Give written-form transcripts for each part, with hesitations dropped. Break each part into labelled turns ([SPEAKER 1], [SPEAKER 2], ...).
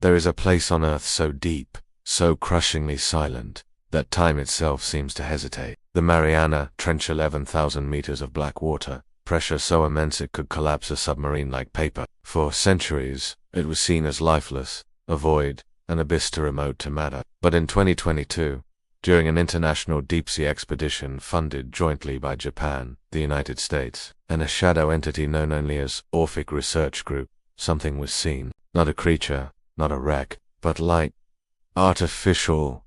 [SPEAKER 1] There is a place on Earth so deep, so crushingly silent, that time itself seems to hesitate. The Mariana Trench, 11,000 meters of black water, pressure so immense it could collapse a submarine like paper. For centuries, it was seen as lifeless, a void, an abyss too remote to matter. But in 2022, during an international deep-sea expedition funded jointly by Japan, the United States, and a shadow entity known only as Orphic Research Group, something was seen. Not a creature, not a wreck, but light, artificial,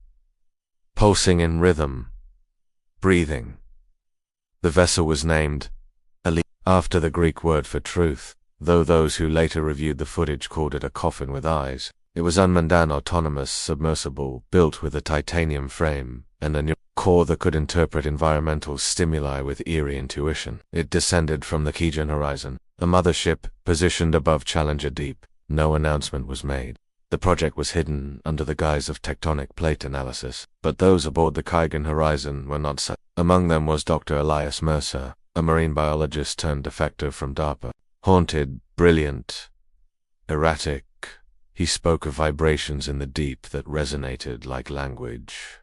[SPEAKER 1] pulsing in rhythm, breathing. The vessel was named Elite, after the Greek word for truth, though those who later reviewed the footage called it a coffin with eyes. It was unmanned autonomous submersible built with a titanium frame and a neural core that could interpret environmental stimuli with eerie intuition. It descended from the Keegan horizon, the mothership positioned above Challenger Deep. No announcement was made. The project was hidden under the guise of tectonic plate analysis, but those aboard the Keegan horizon were not such. Among them was Dr. Elias Mercer, a marine biologist turned defector from DARPA. Haunted, brilliant, erratic, he spoke of vibrations in the deep that resonated like language.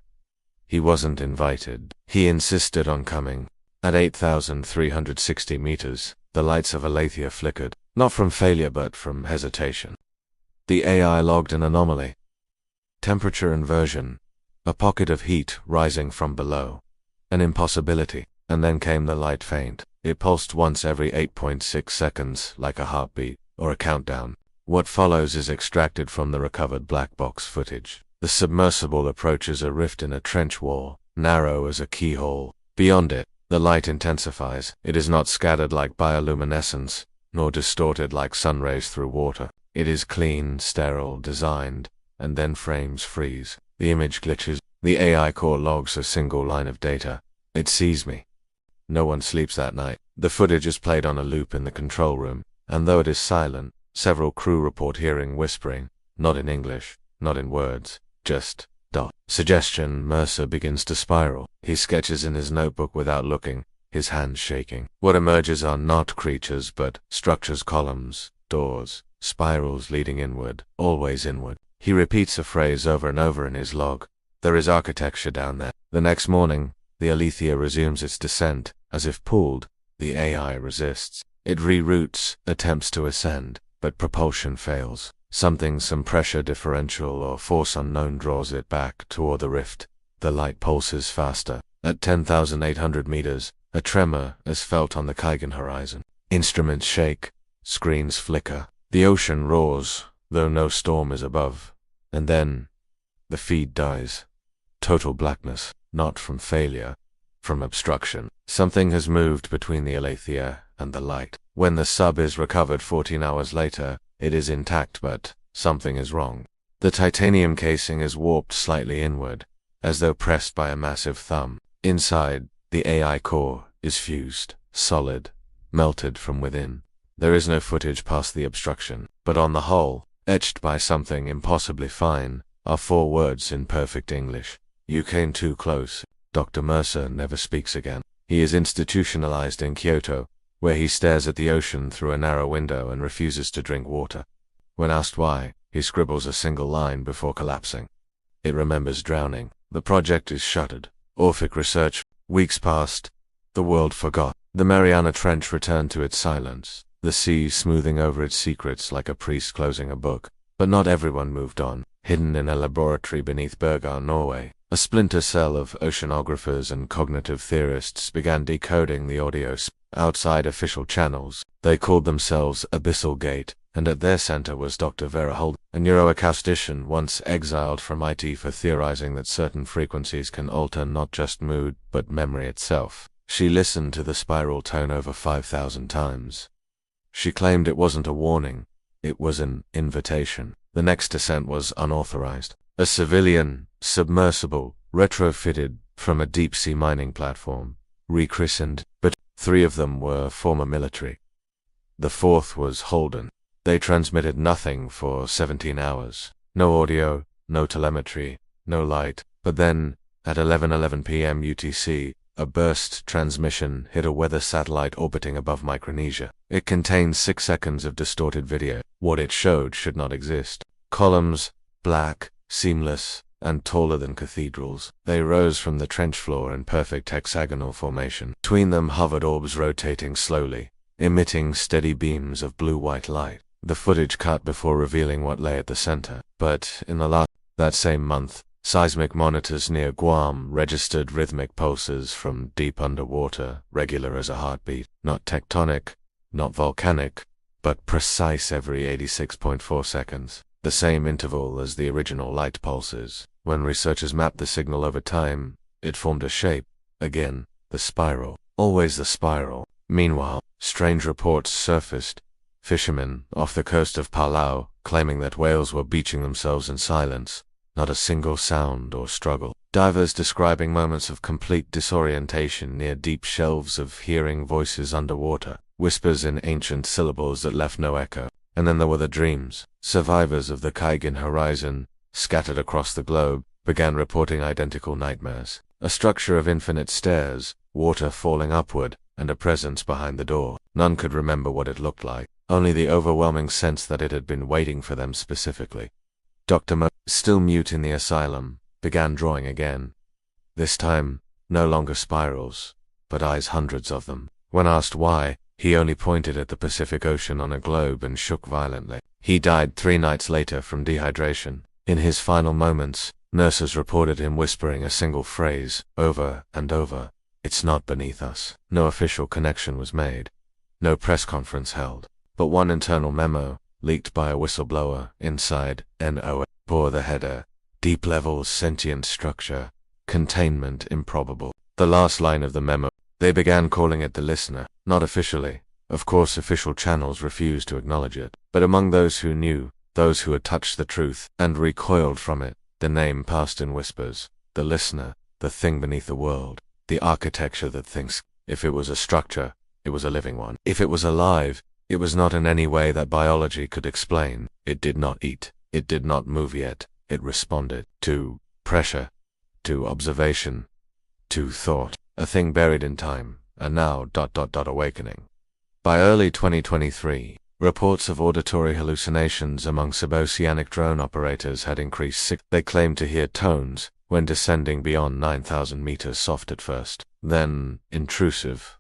[SPEAKER 1] He wasn't invited. He insisted on coming. At 8,360 meters, the lights of Aletheia flickered, not from failure but from hesitation. The AI logged an anomaly. Temperature inversion, a pocket of heat rising from below, an impossibility, and then came the light feint. It pulsed once every 8.6 seconds like a heartbeat or a countdown. What follows is extracted from the recovered black box footage. The submersible approaches a rift in a trench wall, narrow as a keyhole. Beyond it, the light intensifies. It is not scattered like bioluminescence, nor distorted like sun rays through water. It is clean, sterile, designed, and then frames freeze. The image glitches. The AI core logs a single line of data. It sees me. No one sleeps that night. The footage is played on a loop in the control room, and though it is silent, several crew report hearing whispering, not in English, not in words, just dot. Suggestion. Mercer begins to spiral. He sketches in his notebook without looking, his hands shaking. What emerges are not creatures but structures, columns, doors, spirals leading inward, always inward. He repeats a phrase over and over in his log. There is architecture down there. The next morning, the Aletheia resumes its descent. As if pulled, the AI resists. It reroutes, attempts to ascend, but propulsion fails. Some pressure differential or force unknown draws it back toward the rift. The light pulses faster. At 10,800 meters, a tremor is felt on the Keegan horizon. Instruments shake, screens flicker. The ocean roars, though no storm is above. And then, the feed dies. Total blackness, not from failure, from obstruction. Something has moved between the Aletheia and the light. When the sub is recovered 14 hours later, it is intact but something is wrong. The titanium casing is warped slightly inward, as though pressed by a massive thumb. Inside, the AI core is fused, solid, melted from within. There is no footage past the obstruction, but on the hull, etched by something impossibly fine, are 4 words in perfect English. You came too close. Dr. Mercer never speaks again. He is institutionalized in Kyoto, where he stares at the ocean through a narrow window and refuses to drink water. When asked why, he scribbles a single line before collapsing. It remembers drowning. The project is shuttered. Orphic Research. Weeks passed. The world forgot. The Mariana Trench returned to its silence, the sea smoothing over its secrets like a priest closing a book. But not everyone moved on. Hidden in a laboratory beneath Bergen, Norway, a splinter cell of oceanographers and cognitive theorists began decoding the audio outside official channels. They called themselves Abyssal Gate, and at their center was Dr. Vera Holt, a neuroacoustician once exiled from IT for theorizing that certain frequencies can alter not just mood, but memory itself. She listened to the spiral tone over 5,000 times. She claimed it wasn't a warning, it was an invitation. The next descent was unauthorized. A civilian, submersible, retrofitted from a deep-sea mining platform, rechristened, but 3 of them were former military. The 4th was Holden. They transmitted nothing for 17 hours. No audio, no telemetry, no light. But then, at 11:11 p.m. UTC, a burst transmission hit a weather satellite orbiting above Micronesia. It contained 6 seconds of distorted video. What it showed should not exist. Columns, black, seamless, and taller than cathedrals. They rose from the trench floor in perfect hexagonal formation. Between them hovered orbs rotating slowly, emitting steady beams of blue-white light. The footage cut before revealing what lay at the center. But in that same month, seismic monitors near Guam registered rhythmic pulses from deep underwater, regular as a heartbeat. Not tectonic, not volcanic, but precise every 86.4 seconds. The same interval as the original light pulses. When researchers mapped the signal over time, it formed a shape. Again, the spiral. Always the spiral. Meanwhile, strange reports surfaced. Fishermen off the coast of Palau claiming that whales were beaching themselves in silence. Not a single sound or struggle. Divers describing moments of complete disorientation near deep shelves of hearing voices underwater. Whispers in ancient syllables that left no echo. And then there were the dreams. Survivors of the Kaigan horizon, scattered across the globe, began reporting identical nightmares. A structure of infinite stairs, water falling upward, and a presence behind the door. None could remember what it looked like, only the overwhelming sense that it had been waiting for them specifically. Dr. Mo, still mute in the asylum, began drawing again. This time, no longer spirals, but eyes hundreds of them. When asked why, he only pointed at the Pacific Ocean on a globe and shook violently. He died 3 nights later from dehydration. In his final moments, nurses reported him whispering a single phrase, over and over. "It's not beneath us." No official connection was made. No press conference held. But one internal memo, leaked by a whistleblower inside NOA, bore the header, "Deep levels sentient structure, containment improbable." The last line of the memo, they began calling it the listener. Not officially. Of course, official channels refused to acknowledge it. But among those who knew, those who had touched the truth and recoiled from it, the name passed in whispers. The listener, the thing beneath the world, the architecture that thinks. If it was a structure, it was a living one. If it was alive, it was not in any way that biology could explain. It did not eat. It did not move yet. It responded to pressure, to observation, to thought. A thing buried in time, and now ... awakening. By early 2023, reports of auditory hallucinations among suboceanic drone operators had increased. They claimed to hear tones when descending beyond 9,000 meters, soft at first, then intrusive.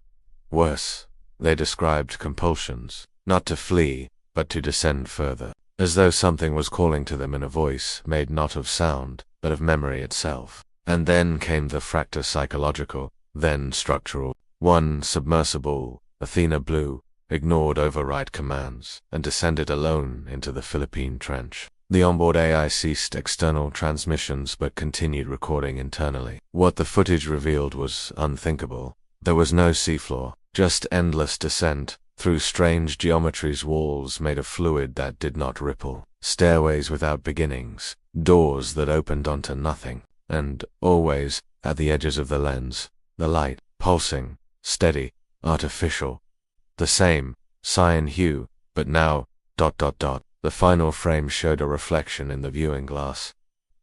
[SPEAKER 1] Worse, they described compulsions, not to flee, but to descend further, as though something was calling to them in a voice made not of sound, but of memory itself. And then came the fractal psychological, then structural. One submersible, Athena Blue, ignored override commands, and descended alone into the Philippine Trench. The onboard AI ceased external transmissions but continued recording internally. What the footage revealed was unthinkable. There was no seafloor, just endless descent, through strange geometries, walls made of fluid that did not ripple, stairways without beginnings, doors that opened onto nothing, and, always, at the edges of the lens, the light, pulsing, steady, artificial. The same, cyan hue, but now, ... The final frame showed a reflection in the viewing glass.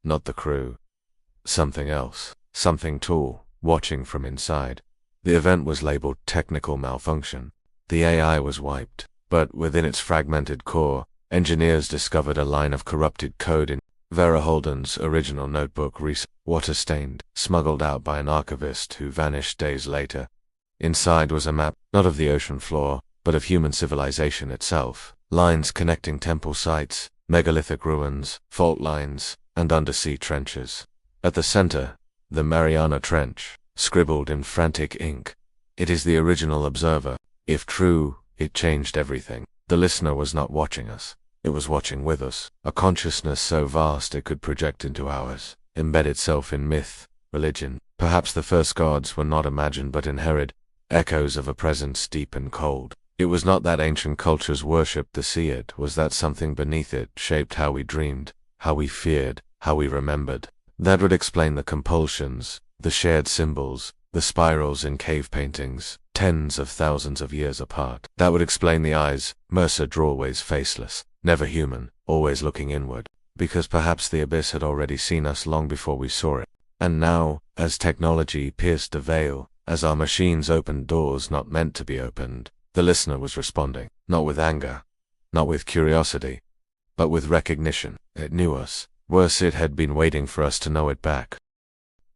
[SPEAKER 1] Not the crew. Something else. Something tall, watching from inside. The event was labeled technical malfunction. The AI was wiped, but within its fragmented core, engineers discovered a line of corrupted code in Vera Holden's original notebook, water-stained, smuggled out by an archivist who vanished days later. Inside was a map, not of the ocean floor, but of human civilization itself. Lines connecting temple sites, megalithic ruins, fault lines, and undersea trenches. At the center, the Mariana Trench, scribbled in frantic ink. It is the original observer. If true, it changed everything. The listener was not watching us. It was watching with us. A consciousness so vast it could project into ours, embed itself in myth, religion. Perhaps the first gods were not imagined but inherited, echoes of a presence deep and cold. It was not that ancient cultures worshipped the sea, it was that something beneath it shaped how we dreamed, how we feared, how we remembered. That would explain the compulsions, the shared symbols, the spirals in cave paintings, tens of thousands of years apart. That would explain the eyes, Mercer always faceless, never human, always looking inward, because perhaps the abyss had already seen us long before we saw it. And now, as technology pierced the veil, as our machines opened doors not meant to be opened, the listener was responding, not with anger, not with curiosity, but with recognition. It knew us. Worse, it had been waiting for us to know it back.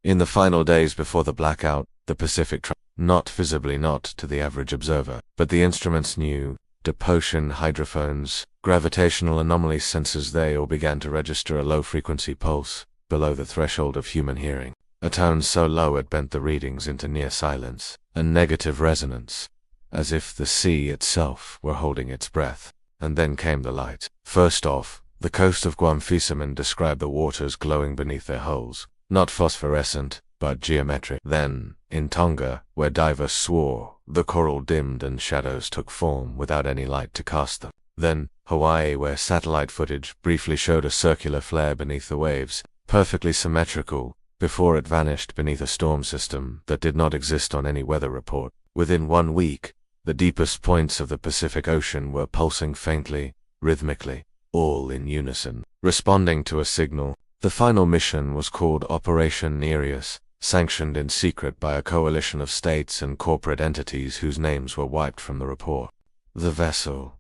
[SPEAKER 1] In the final days before the blackout, the Pacific not visibly, not to the average observer, but the instruments knew, depotion, hydrophones, gravitational anomaly sensors, they all began to register a low-frequency pulse, below the threshold of human hearing. A tone so low it bent the readings into near silence, a negative resonance, as if the sea itself were holding its breath. And then came the light. First off, the coast of Guam fishermen described the waters glowing beneath their hulls, not phosphorescent, but geometric. Then, in Tonga, where divers swore, the coral dimmed and shadows took form without any light to cast them. Then, Hawaii, where satellite footage briefly showed a circular flare beneath the waves, perfectly symmetrical, before it vanished beneath a storm system that did not exist on any weather report. Within 1 week, the deepest points of the Pacific Ocean were pulsing faintly, rhythmically, all in unison, responding to a signal. The final mission was called Operation Nereus, sanctioned in secret by a coalition of states and corporate entities whose names were wiped from the report. The vessel.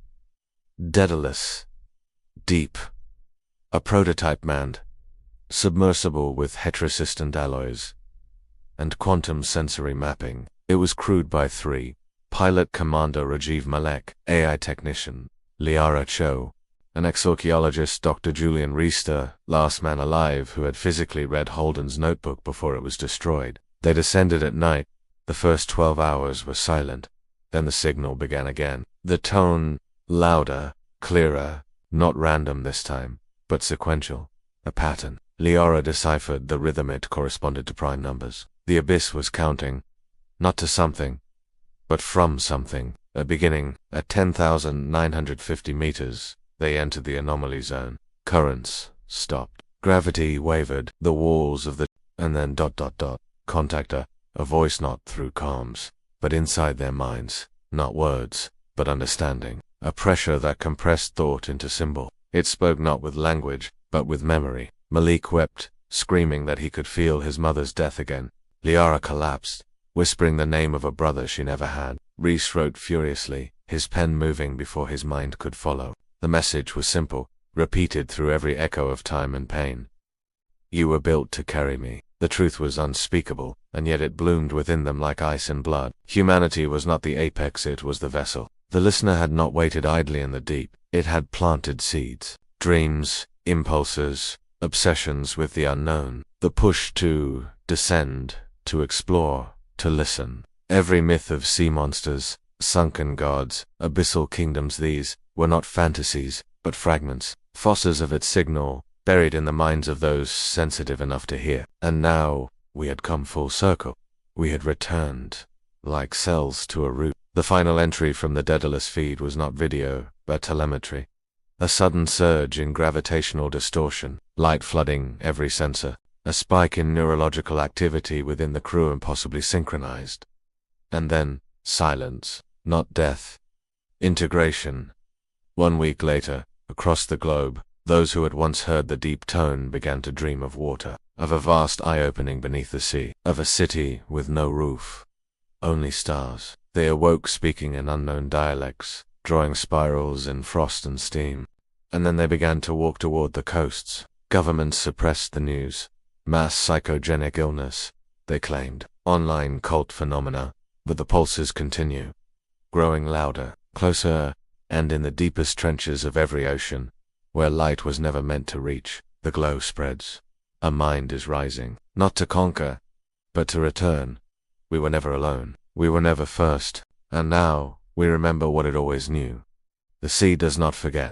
[SPEAKER 1] Daedalus. Deep. A prototype manned. Submersible with heterosystent alloys. And quantum sensory mapping. It was crewed by 3. Pilot Commander Rajiv Malek, AI technician, Liara Cho, an ex-archaeologist Dr. Julian Reister, last man alive who had physically read Holden's notebook before it was destroyed. They descended at night. The first 12 hours were silent. Then the signal began again. The tone, louder, clearer, not random this time, but sequential. A pattern. Liara deciphered the rhythm. It corresponded to prime numbers. The abyss was counting, not to something, but from something. A beginning, at 10,950 meters, they entered the anomaly zone. Currents stopped. Gravity wavered. The walls of the... and then ... Contactor, a voice not through comms, but inside their minds. Not words, but understanding. A pressure that compressed thought into symbol. It spoke not with language, but with memory. Malik wept, screaming that he could feel his mother's death again. Liara collapsed, whispering the name of a brother she never had. Reese wrote furiously, his pen moving before his mind could follow. The message was simple, repeated through every echo of time and pain. You were built to carry me. The truth was unspeakable, and yet it bloomed within them like ice and blood. Humanity was not the apex, it was the vessel. The listener had not waited idly in the deep. It had planted seeds. Dreams, impulses, obsessions with the unknown. The push to descend, to explore, to listen. Every myth of sea monsters, sunken gods, abyssal kingdoms, these were not fantasies, but fragments, fosses of its signal, buried in the minds of those sensitive enough to hear. And now, we had come full circle. We had returned, like cells to a root. The final entry from the Daedalus feed was not video, but telemetry. A sudden surge in gravitational distortion, light flooding every sensor. A spike in neurological activity within the crew impossibly synchronized. And then, silence, not death. Integration. 1 week later, across the globe, those who had once heard the deep tone began to dream of water, of a vast eye-opening beneath the sea, of a city with no roof, only stars. They awoke speaking in unknown dialects, drawing spirals in frost and steam. And then they began to walk toward the coasts. Governments suppressed the news. Mass psychogenic illness, they claimed. Online cult phenomena. But the pulses continue. Growing louder, closer, and in the deepest trenches of every ocean, where light was never meant to reach, the glow spreads. A mind is rising, not to conquer, but to return. We were never alone. We were never first. And now, we remember what it always knew. The sea does not forget.